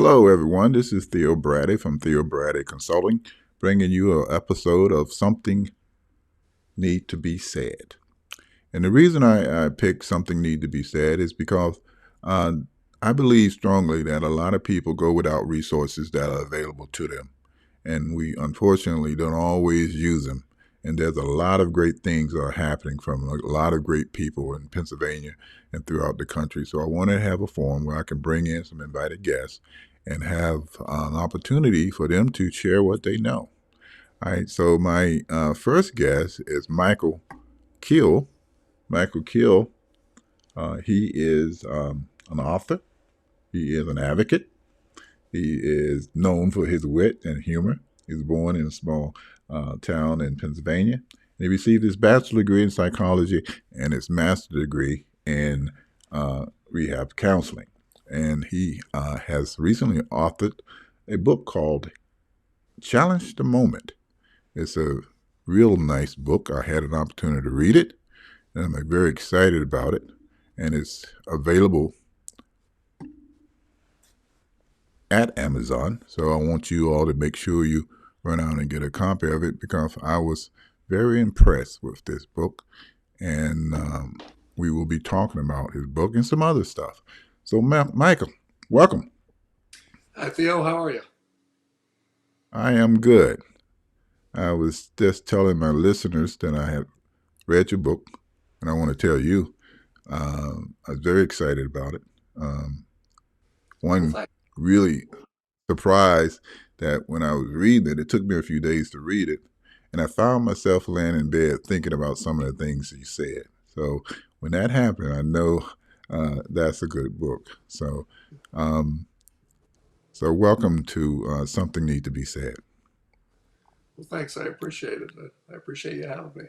Hello, everyone. This is Theo Brady from Theo Brady Consulting, bringing you an episode of Something Need to Be Said. And the reason I picked Something Need to Be Said is because uh, I believe strongly that a lot of people go without resources that are available to them. And we unfortunately don't always use them. And there's a lot of great things that are happening from a lot of great people in Pennsylvania and throughout the country. So I want to have a forum where I can bring in some invited guests and have an opportunity for them to share what they know. All right. So my first guest is Michael Kiel. Michael Kiel. He is an author. He is an advocate. He is known for his wit and humor. He was born in a small town in Pennsylvania. He received his bachelor's degree in psychology and his master's degree in rehab counseling. And he has recently authored a book called Challenge the Moment. It's a real nice book. I had an opportunity to read it, and I'm very excited about it. And it's available at Amazon. So I want you all to make sure you run out and get a copy of it because I was very impressed with this book. And we will be talking about his book and some other stuff. So, Michael, welcome. Hi, Theo. How are you? I am good. I was just telling my listeners that I have read your book, and I want to tell you, I was very excited about it. Um, Well, one really surprised that when I was reading it, it took me a few days to read it, and I found myself laying in bed thinking about some of the things he said. So when that happened, I know that's a good book. Um, so welcome to Something Need to Be Said. thanks. I appreciate it. I appreciate you having me.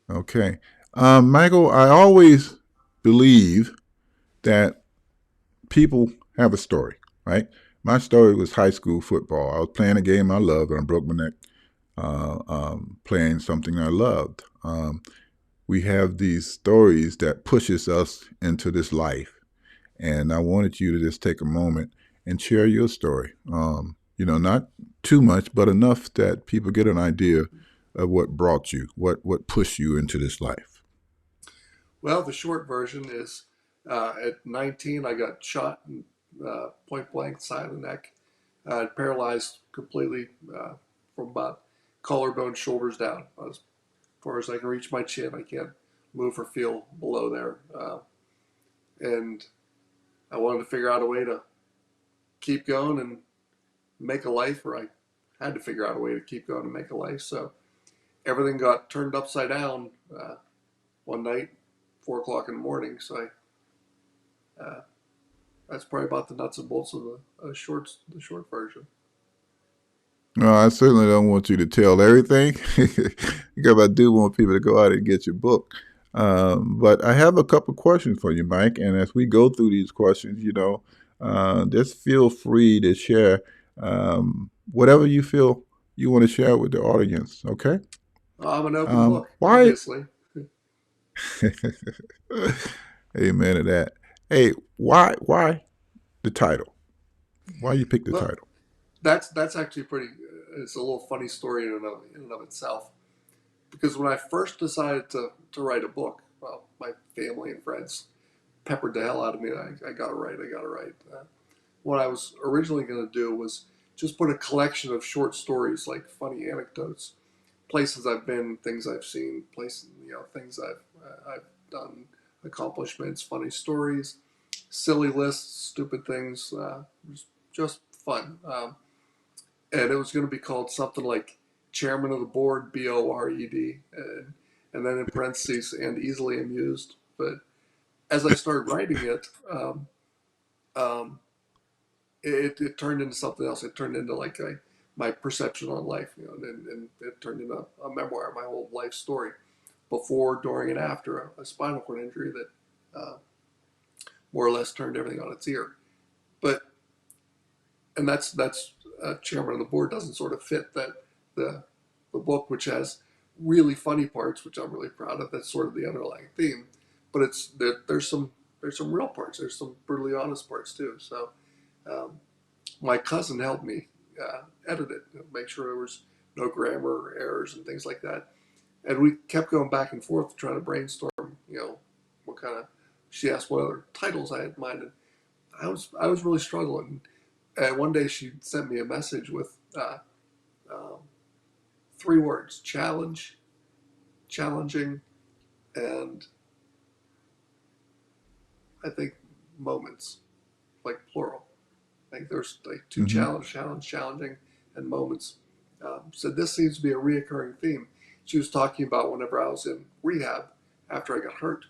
Okay. Michael, I always believe that people have a story, right? My story was high school football. I was playing a game I loved and I broke my neck playing something I loved. We have these stories that pushes us into this life. And I wanted you to just take a moment and share your story. Not too much, but enough that people get an idea of what brought you, what pushed you into this life. Well, the short version is at 19, I got shot in, point blank, side of the neck. Paralyzed completely from about collarbone, shoulders down. As far as I can reach my chin, I can't move or feel below there. And I wanted to figure out a way to keep going and make a life, or I had to figure out a way to keep going and make a life. So everything got turned upside down one night, 4 o'clock in the morning. So that's probably about the nuts and bolts of the short version. No, I certainly don't want you to tell everything because I do want people to go out and get your book. But I have a couple questions for you, Mike. And as we go through these questions, just feel free to share whatever you feel you want to share with the audience. Okay. I'm an open book, Why? obviously. Amen to that. Hey, why the title? Why you pick the Well, title? that's actually pretty. It's a little funny story in and of itself. Because when I first decided to write a book, well, my family and friends peppered the hell out of me. I got to write. I got to write. What I was originally going to do was just put a collection of short stories, like funny anecdotes, places I've been, things I've seen, places, things I've done, accomplishments, funny stories, silly lists, stupid things, just fun. And it was going to be called something like Chairman of the Board, BORED, and then in parentheses, and easily amused. But as I started writing it, um, it turned into something else. It turned into like my perception on life, and it turned into a memoir, my whole life story, before, during, and after a spinal cord injury that more or less turned everything on its ear. But and that's chairman of the board doesn't sort of fit that the the book, which has really funny parts, which I'm really proud of. That's sort of the underlying theme, but there's some real parts. There's some brutally honest parts too. So Um, my cousin helped me edit it, make sure there was no grammar errors and things like that. And we kept going back and forth trying to brainstorm, what kind of. She asked what other titles I had in mind, and I was really struggling. And one day she sent me a message with um, 3 words: challenge, challenging, and I think moments, like plural. I think there's like two: Mm-hmm. challenging, and moments. So this seems to be a reoccurring theme. She was talking about whenever I was in rehab after I got hurt,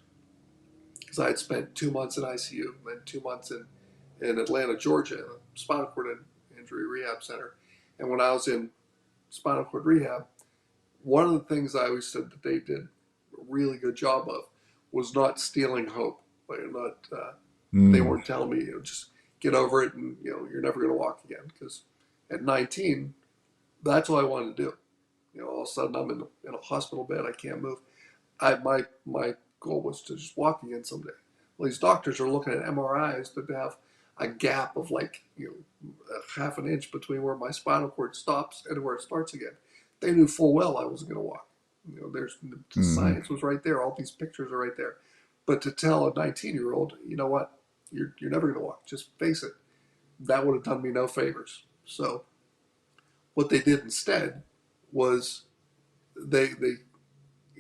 because I had spent 2 months in ICU and then 2 months in Atlanta, Georgia, in a spinal cord injury rehab center. And when I was in spinal cord rehab, one of the things I always said that they did a really good job of was not stealing hope. Like not, they Mm. weren't telling me, just get over it and you're never going to walk again. Because at 19, that's all I wanted to do. All of a sudden I'm in a hospital bed, I can't move. My goal was to just walk again someday. Well, these doctors are looking at MRIs that have a gap of like a half an inch between where my spinal cord stops and where it starts again. They knew full well I wasn't going to walk. There's the Mm-hmm. science was right there. All these pictures are right there. But to tell a 19-year-old, you know what, you're never going to walk. Just face it. That would have done me no favors. So what they did instead was they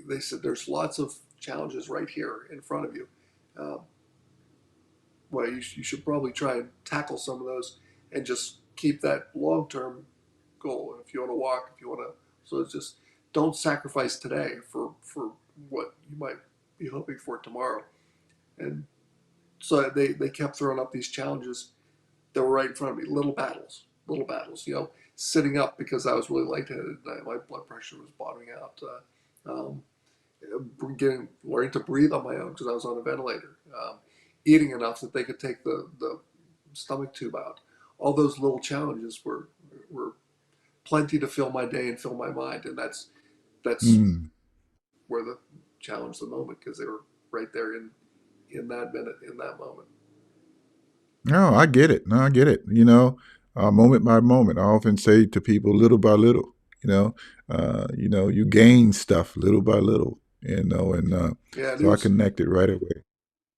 they said there's lots of challenges right here in front of you. Um, well, you should probably try and tackle some of those and just keep that long term goal. If you want to walk, if you want to, so it's just don't sacrifice today for what you might be hoping for tomorrow. And so they kept throwing up these challenges that were right in front of me, little battles. Sitting up because I was really lightheaded. My blood pressure was bottoming out. Learning to breathe on my own because I was on a ventilator, eating enough that they could take the stomach tube out. All those little challenges were plenty to fill my day and fill my mind, and that's Mm. where the challenge the moment because they were right there in that minute in that moment. No, I get it. No, I get it. Moment by moment. I often say to people, little by little. You gain stuff little by little. And Yeah, and so I connected right away.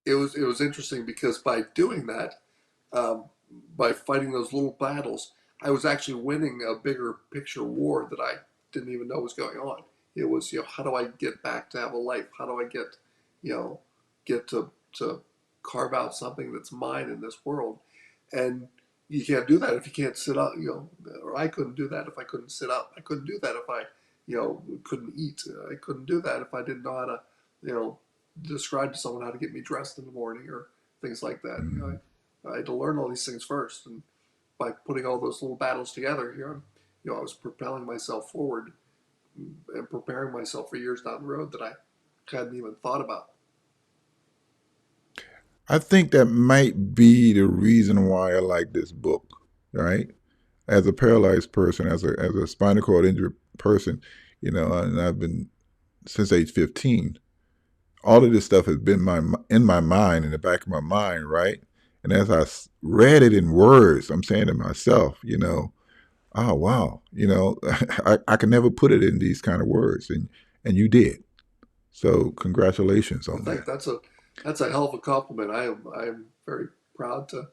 it was interesting because by doing that, um, by fighting those little battles, I was actually winning a bigger picture war that I didn't even know was going on. It was, how do I get back to have a life? How do I you know, get to carve out something that's mine in this world? And you can't do that if you can't sit up, or I couldn't do that if I couldn't sit up. I couldn't do that if I, couldn't eat. I couldn't do that if I didn't know how to, you know, describe to someone how to get me dressed in the morning or things like that. Mm. I had to learn all these things first, and by putting all those little battles together, I was propelling myself forward and preparing myself for years down the road that I hadn't even thought about. I think that might be the reason why I like this book, right? As a paralyzed person, as a spinal cord injured person, and I've been since age 15. All of this stuff has been in my mind, in the back of my mind, right? And as I read it in words, I'm saying to myself, oh wow, I can never put it in these kind of words, and you did. So congratulations Well, on that. that's a hell of a compliment. I am very proud to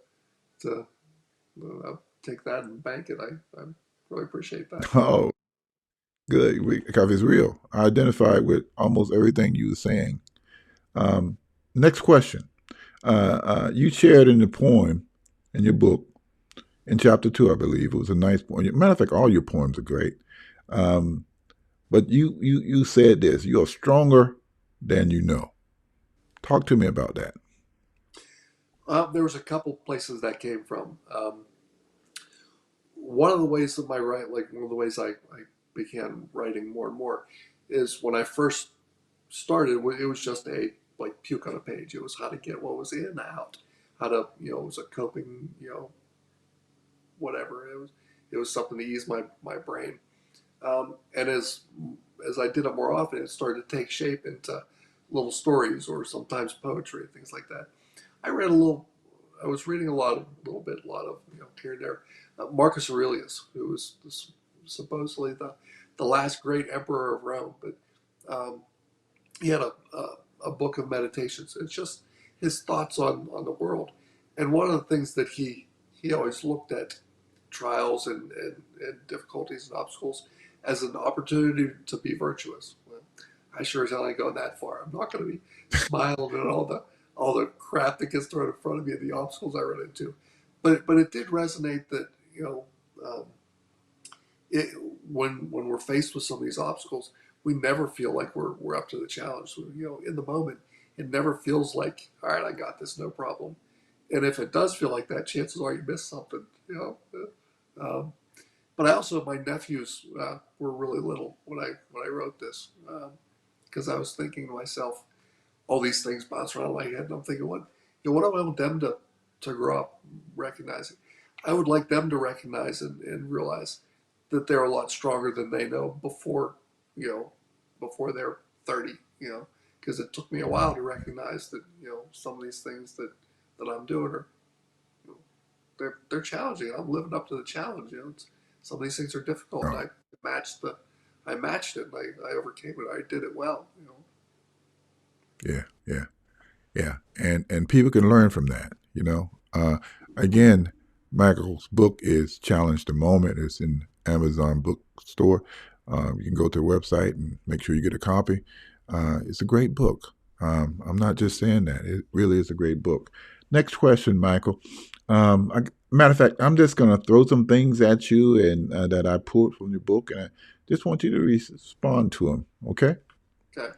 take that and bank it. I really appreciate that. Oh, good, because it's real. I identified with almost everything you were saying. Um, Next question. You shared in the poem in your book in chapter 2, I believe. It was a nice poem. Matter of fact, all your poems are great. Um, but you said this: you're stronger than you know. Talk to me about that. There was a couple places that came from. One of the ways that one of the ways I began writing more and more, is when I first started. It was just a like puke on a page. It was how to get what was in out, how to it was a coping whatever. It was something to ease my brain. And as I did it more often, it started to take shape into little stories or sometimes poetry, things like that. I read a little I was reading a lot of here and there. Marcus Aurelius, who was supposedly the last great emperor of Rome, but um, he had a book of meditations. It's just his thoughts on the world. And one of the things that he always looked at trials and difficulties and obstacles as an opportunity to be virtuous. Well, I sure as hell ain't going that far. I'm not going to be smiling at all the crap that gets thrown in front of me and the obstacles I run into. But it did resonate that um, it, when we're faced with some of these obstacles, we never feel like we're up to the challenge. So, in the moment, it never feels like, all right, I got this, no problem. And if it does feel like that, chances are you missed something. But I also, my nephews were really little when I wrote this, because I was thinking to myself, all these things bounce around in my head, and I'm thinking, what do I want them to grow up recognizing? I would like them to recognize and realize that they're a lot stronger than they know you know, before they're 30, because it took me a while to recognize that, some of these things that I'm doing are, you know, they're challenging. I'm living up to the challenge. Some of these things are difficult, and Oh, I matched it, and I overcame it. I did it well. yeah, yeah, yeah. And people can learn from that. Again, Michael's book is Challenge the Moment. It's in Amazon bookstore. You can go to the website and make sure you get a copy. It's a great book. I'm not just saying that. It really is a great book. Next question, Michael. Matter of fact, I'm just going to throw some things at you and that I pulled from your book, and I just want you to respond to them. Okay? Okay.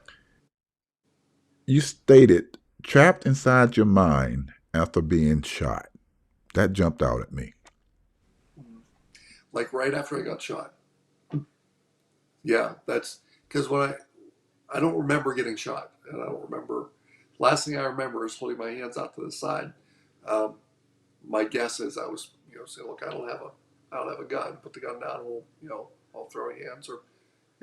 You stated trapped inside your mind after being shot. That jumped out at me. Like right after I got shot. Yeah, that's because I don't remember getting shot, and I don't remember. Last thing I remember is holding my hands out to the side. Um, my guess is I was, saying, "Look, I don't have a gun. Put the gun down, and I'll throw hands." Or,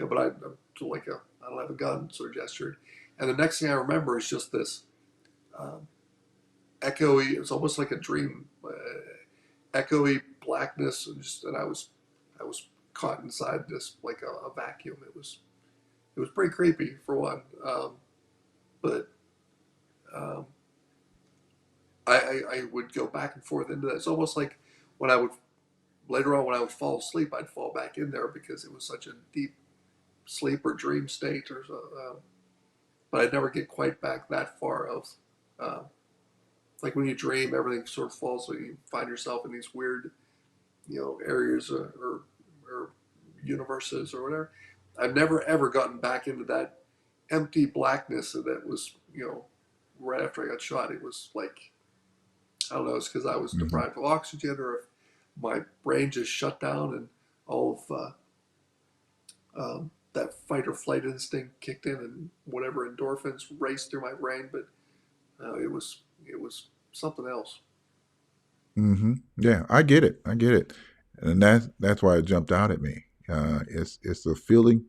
but I'm like I don't have a gun, sort of gestured. And the next thing I remember is just this um, echoey. It was almost like a dream, echoey blackness, and I was caught inside this like a vacuum. It was pretty creepy for one. But um, I would go back and forth into that. It's almost like when I would later on when I would fall asleep, I'd fall back in there because it was such a deep sleep or dream state, or so. But I'd never get quite back that far of uh, like when you dream, everything sort of falls. So you find yourself in these weird, areas or universes or whatever. I've never ever gotten back into that empty blackness that was, right after I got shot. It was like, I don't know, it's because I was Hmm. deprived of oxygen or if my brain just shut down and all of that fight or flight instinct kicked in and whatever endorphins raced through my brain. But it was something else. Hmm. Yeah, I get it. I get it, and that's why it jumped out at me. It's a feeling.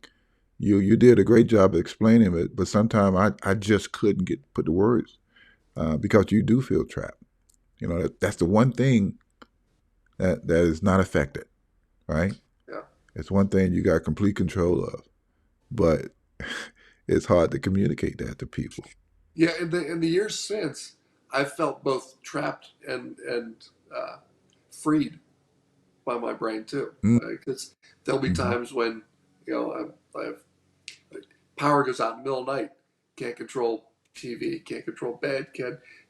You did a great job of explaining it, but sometimes I just couldn't put the words because you do feel trapped. That's the one thing that is not affected, right? Yeah. It's one thing you got complete control of, but it's hard to communicate that to people. Yeah. In the years since, I've felt both trapped and freed by my brain too. Because there'll be Mm-hmm. times when, I have power goes out in the middle of the night. Can't control TV. Can't control bed.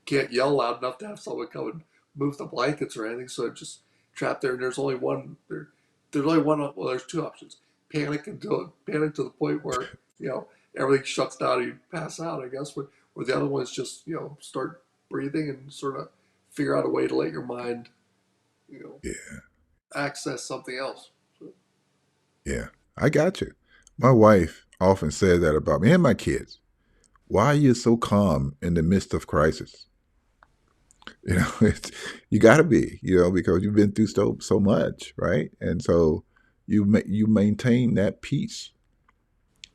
Can't yell loud enough to have someone come and move the blankets or anything. So just trapped there. And there's only one. There's only one. Well, there's two options. Panic to the point where everything shuts down and you pass out. I guess. But or the other one is just start breathing and sort of figure out a way to let your mind you know Yeah, access something else. So, yeah, I got you. My wife often says that about me and my kids. Why are you so calm in the midst of crisis? It's, you got to be, because you've been through so much, right? And so you maintain that peace,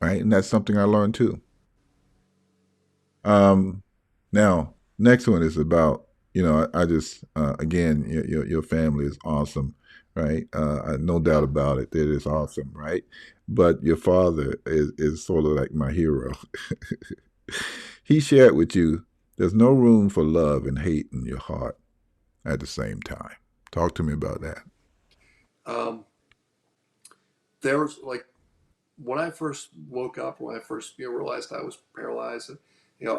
right? And that's something I learned too. Um, Now, next one is about I just again, your family is awesome, right? No doubt Yeah. about it. It is awesome, right? But your father is sort of like my hero. He shared with you there's no room for love and hate in your heart at the same time. Talk to me about that. Um, there was like when I first woke up, when I first realized I was paralyzed, and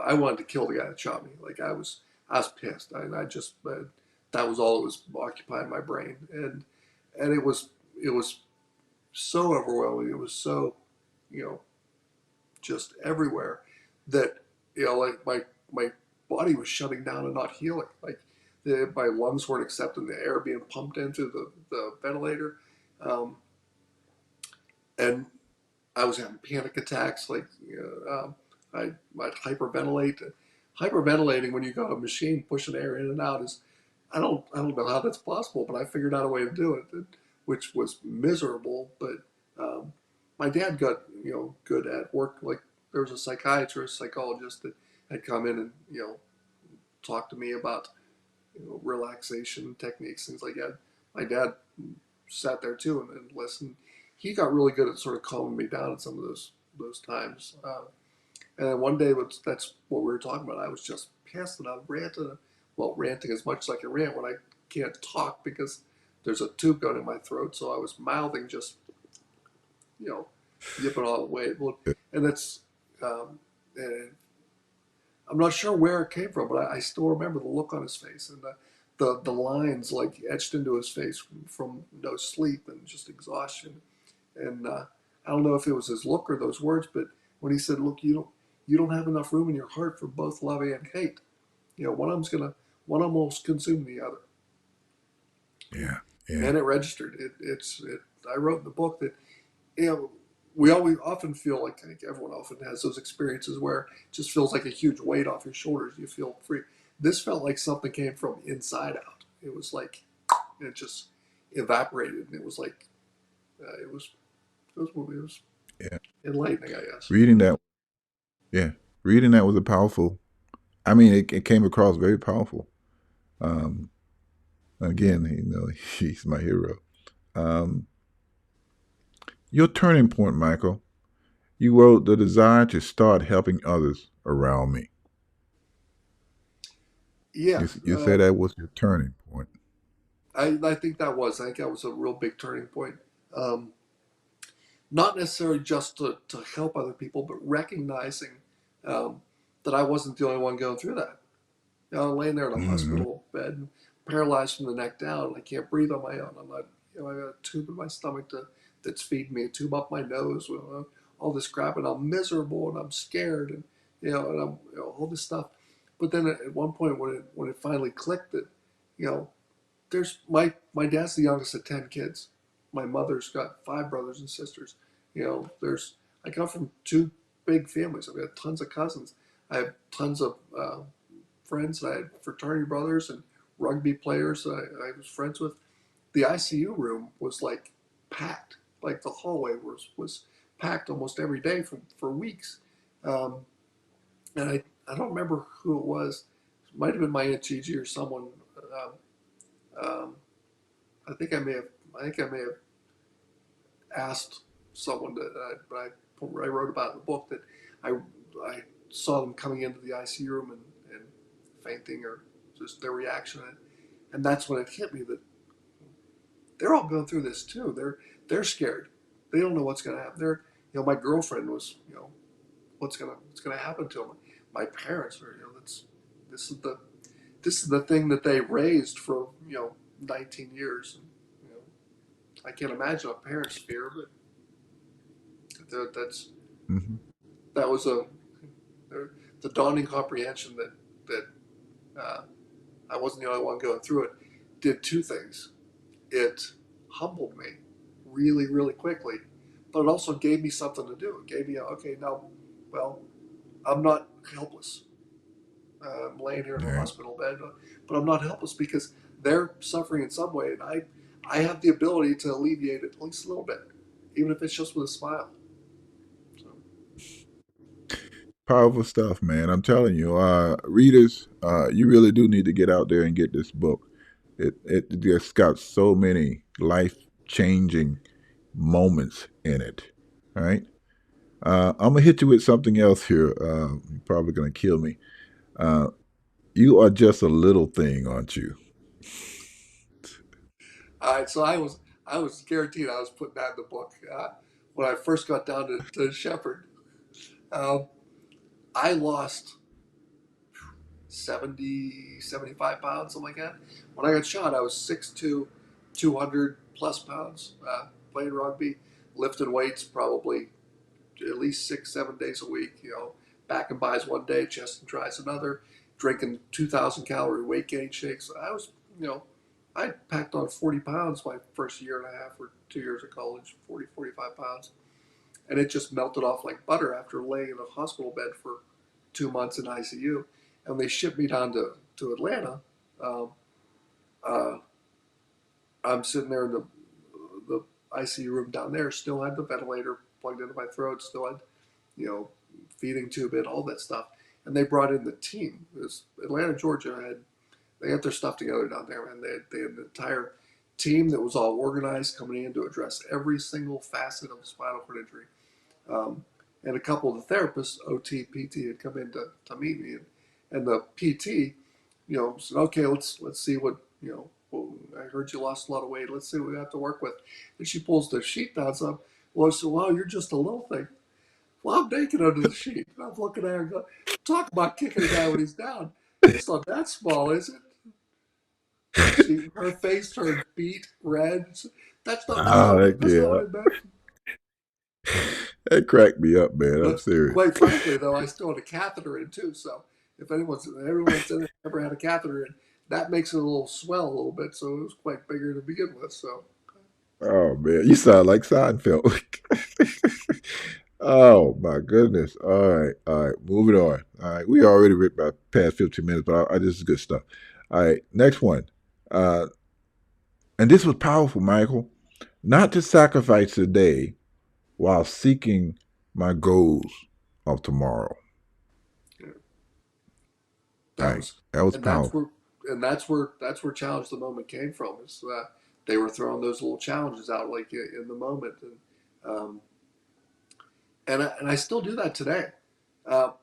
I wanted to kill the guy that shot me. Like I was pissed. I just that was all that was occupying my brain, and it was so overwhelming. It was so you know just everywhere that like my body was shutting down and not healing. Like my lungs weren't accepting the air being pumped in through the ventilator, um, and I was having panic attacks. Like I'd hyperventilate. Hyperventilating when you got a machine pushing air in and out is I don't know how that's possible, but I figured out a way to do it, which was miserable. But my dad got good at work. Like there was a psychiatrist, psychologist that had come in and talked to me about relaxation techniques, things like that. My dad sat there too and listened. He got really good at sort of calming me down at some of those times. And then one day, that's what we were talking about. I was just pissed and I ranted. Well, ranting as much as I can rant when I can't talk because there's a tube going in my throat. So I was mouthing just you know yipping all the way. Well, and that's um, and I'm not sure where it came from, but I still remember the look on his face and the lines like etched into his face from no sleep and just exhaustion. And I don't know if it was his look or those words, but when he said, "Look, you don't have enough room in your heart for both love and hate. One of them will consume the other." Yeah, yeah, And it registered. I wrote in the book that you know, we always often feel like I think everyone often has those experiences where it just feels like a huge weight off your shoulders. You feel free. This felt like something came from inside out. It was like it just evaporated, and it was like it was yeah. enlightening, I guess. Reading that, yeah, reading that was a powerful. I mean, it came across very powerful. Um, Again, he's my hero. Um, your turning point, Michael. You wrote the desire to start helping others around me. Yeah, You said that was your turning point. I think I think that was a real big turning point. Um, Not necessarily just to help other people, but recognizing um, that I wasn't the only one going through that. Laying there in a Hmm. hospital bed, paralyzed from the neck down. I can't breathe on my own. I'm not, I got a tube in my stomach that's feeding me, a tube up my nose, all this crap, and I'm miserable and I'm scared, and and I'm all this stuff. But then at one point when it finally clicked that, you know, there's my dad's the youngest of 10 kids. My mother's got five brothers and sisters. There's I come from two big families. I've got tons of cousins. I have tons of friends. I had fraternity brothers and rugby players I was friends with. The ICU room was like packed. Like the hallway was packed almost every day for weeks. Um, and I don't remember who it was. It might have been my Aunt Gigi or someone. Um, um, I think I may have asked someone I wrote about in the book that I saw them coming into the ICU room and fainting or just their reaction, and that's when it hit me that they're all going through this too. They're scared. They don't know what's going to happen. My girlfriend was what's gonna happen to them. My parents are that's this is the this is the thing that they raised for 19 years. And, I can't imagine a parent's fear, but that's Hmm. that was the dawning comprehension that uh, I wasn't the only one going through it. Did two things. It humbled me really, really quickly, but it also gave me something to do. It gave me okay now. Well, I'm not helpless. I'm laying here in a Yeah. hospital bed, but I'm not helpless because they're suffering in some way, and I have the ability to alleviate it at least a little bit, even if it's just with a smile. So, Powerful stuff, man. I'm telling you, readers, you really do need to get out there and get this book. It just got so many life changing moments in it. All right. I'm gonna hit you with something else here. You're probably gonna kill me. Uh, you are just a little thing, aren't you? All right, so I was guaranteed I was putting that in the book when I first got down to Shepherd. Um, I lost 70, 75 pounds, something like that. When I got shot, I was 6'2", 200 plus pounds, playing rugby, lifting weights probably at least 6, 7 days a week. Back and buys one day, chest and tries another, drinking 2,000 calorie weight gain shakes. You know, I packed on 40 pounds my first year and a half or 2 years of college, 40, 45 pounds. And it just melted off like butter after laying in a hospital bed for 2 months in ICU. And they shipped me down to Atlanta. Um, uh, I'm sitting there in the ICU room down there, still had the ventilator plugged into my throat, still had, you know, feeding tube in, all that stuff. And they brought in the team. It was Atlanta, Georgia they had their stuff together down there, and they had an entire team that was all organized coming in to address every single facet of spinal cord injury. Um, and a couple of the therapists, OT, PT, had come in to meet me, and the PT, said, okay, let's see what Well, I heard you lost a lot of weight. Let's see what we have to work with. And she pulls the sheet down. So, well, I said, wow, you're just a little thing. Well, I'm naked under the sheet. And I'm looking at her and going, talk about kicking a guy when he's down. It's not that small, is it? Her face turned beet red. That's Oh, not that, that's not what yeah, I meant. that cracked me up, man. I'm But serious. quite frankly, though, I still had a catheter in too. So if everyone's ever had a catheter in, that makes it a little swell a little bit. So it was quite bigger to begin with. So Oh man, you sound like Seinfeld. Oh my goodness. All right. Moving on. All right, we already ripped by past 15 minutes, but this is good stuff. All right, next one. Uh, and this was powerful, Michael. Not to sacrifice today while seeking my goals of tomorrow. yeah, All that right, was, that was and that's powerful. where, that's where challenge the moment came from. Is they were throwing those little challenges out like in the moment, um, and I still do that today.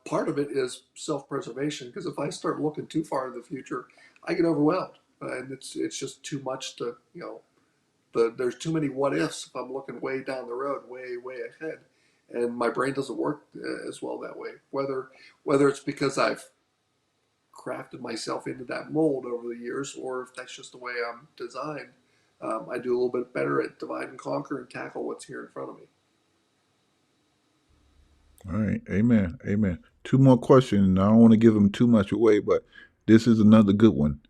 Part of it is self preservation because if I start looking too far in the future, I get overwhelmed, and it's just too much to there's too many what ifs if I'm looking way down the road, way ahead, and my brain doesn't work as well that way. Whether it's because I've crafted myself into that mold over the years, or if that's just the way I'm designed, I do a little bit better at divide and conquer and tackle what's here in front of me. All right, amen, amen. Two more questions. And I don't want to give them too much away, but this is another good one.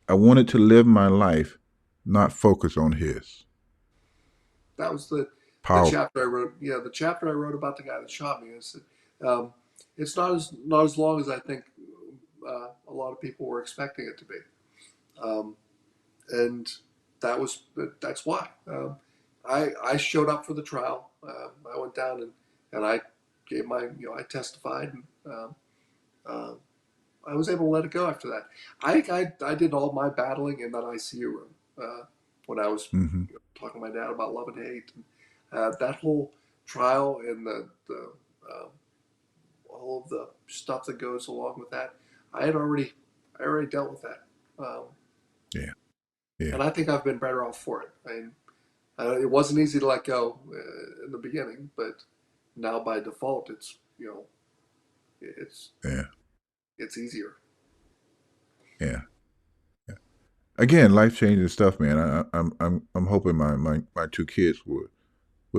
I wanted to live my life, not focus on his. That was the Powerful. chapter I wrote. Yeah, the chapter I wrote about the guy that shot me. Um, it's not as long as I think a lot of people were expecting it to be. Um, and that's why I showed up for the trial. I went down and I gave I testified and uh, I was able to let it go after that. I did all my battling in that ICU room when I was Hmm. talking to my dad about love and hate. And, that whole trial and the all of the stuff that goes along with that, I already dealt with that. Um, Yeah, yeah, and I think I've been better off for it. I mean, it wasn't easy to let go in the beginning, but now by default, it's yeah, it's easier. yeah. Again, life changing stuff, man. I'm hoping my two kids would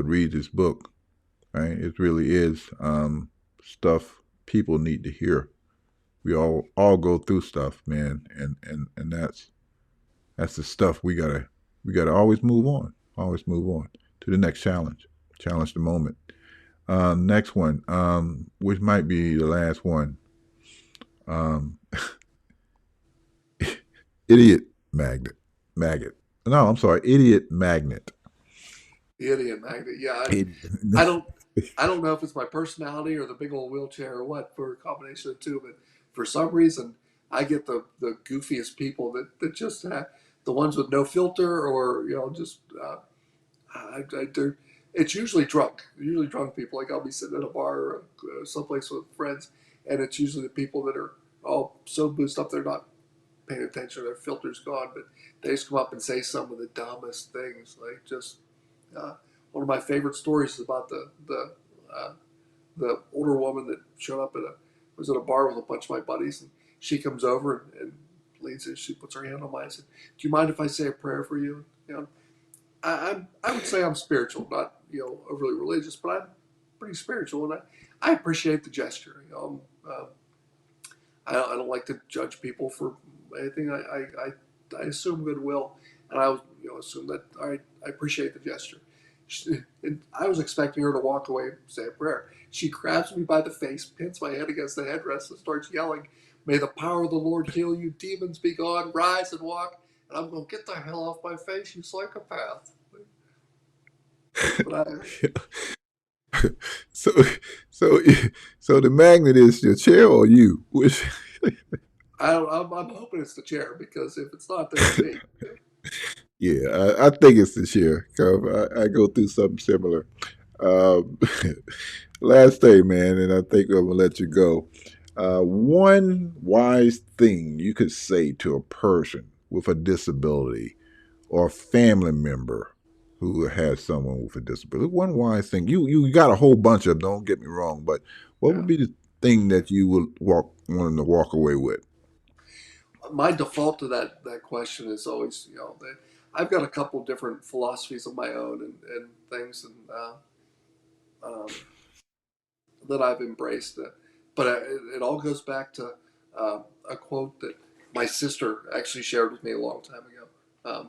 read this book. Right, it really is stuff people need to hear. We all go through stuff, man, and that's the stuff we gotta always move on to the next challenge the moment. Next one, which might be the last one, um, idiot magnet. No, I'm sorry, idiot magnet. The idiot magnet. Yeah, Idiot. I don't. I don't know if it's my personality or the big old wheelchair or what, for a combination of the two, but for some reason, I get the goofiest people that just have the ones with no filter or, just, they're, it's usually drunk people. Like I'll be sitting at a bar or someplace with friends, and it's usually the people that are all so boozed up they're not paying attention, their filter's gone, but they just come up and say some of the dumbest things. Like just uh, one of my favorite stories is about uh, the older woman that showed up was at a bar with a bunch of my buddies, and she comes over and leans in. She puts her hand on mine and said, "Do you mind if I say a prayer for you?" I would say I'm spiritual, not overly religious, but I'm pretty spiritual, and I appreciate the gesture. I don't like to judge people for anything. I assume goodwill, and I assume that I appreciate the gesture. And I was expecting her to walk away and say a prayer. She grabs me by the face, pins my head against the headrest, and starts yelling, "May the power of the Lord heal you, demons be gone, rise and walk." And I'm going, "Get the hell off my face, you psychopath!" But So, so, so the magnet is your chair or you? Which, I'm hoping it's the chair, because if it's not, then it's me. yeah, I think it's the chair. 'Cause I go through something similar. Um, last thing, man, and I think I'm gonna let you go. One wise thing you could say to a person with a disability or a family member who has someone with a disability. One wise thing. You got a whole bunch of them, don't get me wrong, but what Yeah. would be the thing that you would want them to walk away with? My default to that question is always, that I've got a couple different philosophies of my own, and things, and um, that I've embraced. But it all goes back to a quote that my sister actually shared with me a long time ago.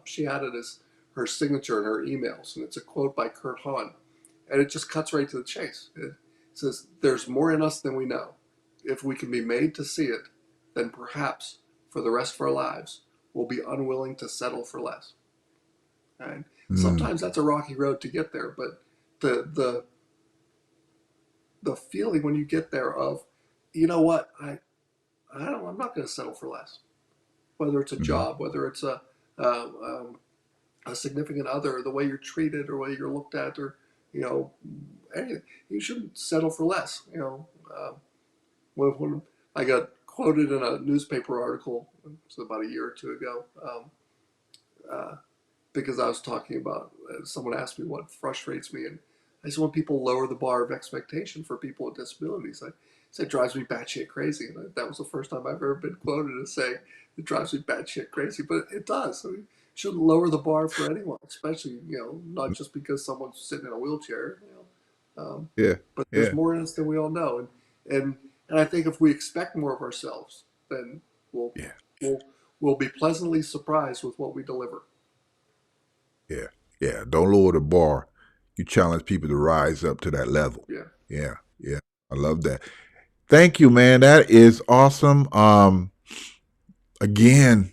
She had it as her signature in her emails, and it's a quote by Kurt Hahn, and it just cuts right to the chase. It says, "There's more in us than we know. If we can be made to see it, then perhaps for the rest of our lives, we'll be unwilling to settle for less." And Mm, sometimes that's a rocky road to get there, but the the the feeling when you get there of, what, I'm not going to settle for less. Whether it's a mm, job, whether it's a significant other, the way you're treated, or the way you're looked at, or you know anything, you shouldn't settle for less. When I got quoted in a newspaper article, it was about a year or two ago, uh, because I was talking about, someone asked me what frustrates me, and I said when people lower the bar of expectation for people with disabilities. I said it drives me batshit crazy, and that was the first time I've ever been quoted as saying it drives me batshit crazy, but it does. I mean, shouldn't lower the bar for anyone, especially not mm. just because someone's sitting in a wheelchair. Yeah, But there's yeah, more in us than we all know, and I think if we expect more of ourselves, then we'll yeah, we'll we'll be pleasantly surprised with what we deliver. yeah, yeah. Don't lower the bar. You challenge people to rise up to that level. Yeah. Yeah, yeah. I love that. Thank you, man. That is awesome. Again,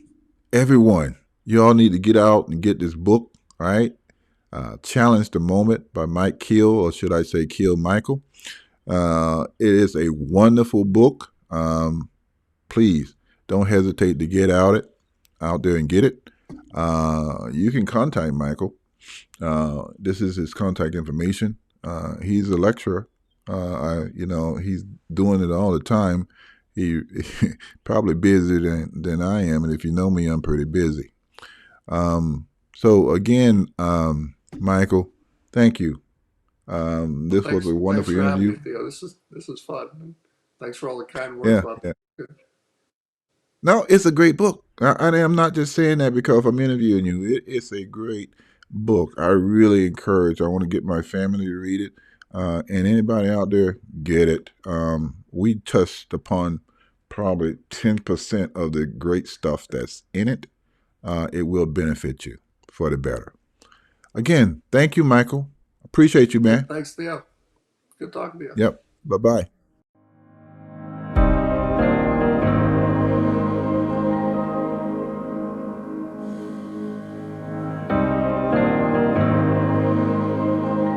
everyone, you all need to get out and get this book, right? Challenge the Moment by Mike Kiel, or should I say Kiel Michael. It is a wonderful book. Please don't hesitate to get out there and get it. You can contact Michael. This is his contact information. He's a lecturer. He's doing it all the time. He probably busier than I am, and if you know me, I'm pretty busy. So again, Michael, thank you. Well, This was a thanks wonderful for having me, interview. Theo. This is fun. And thanks for all the kind words Yeah, about yeah. the. No, it's a great book. I'm not just saying that because I'm interviewing you. It's a great book. I really encourage. I want to get my family to read it, and anybody out there get it. We touched upon probably 10% of the great stuff that's in it. It will benefit you for the better. Again, thank you, Michael. Appreciate you, Hey, man. thanks, Theo. Good talking to you. Yep. Bye bye.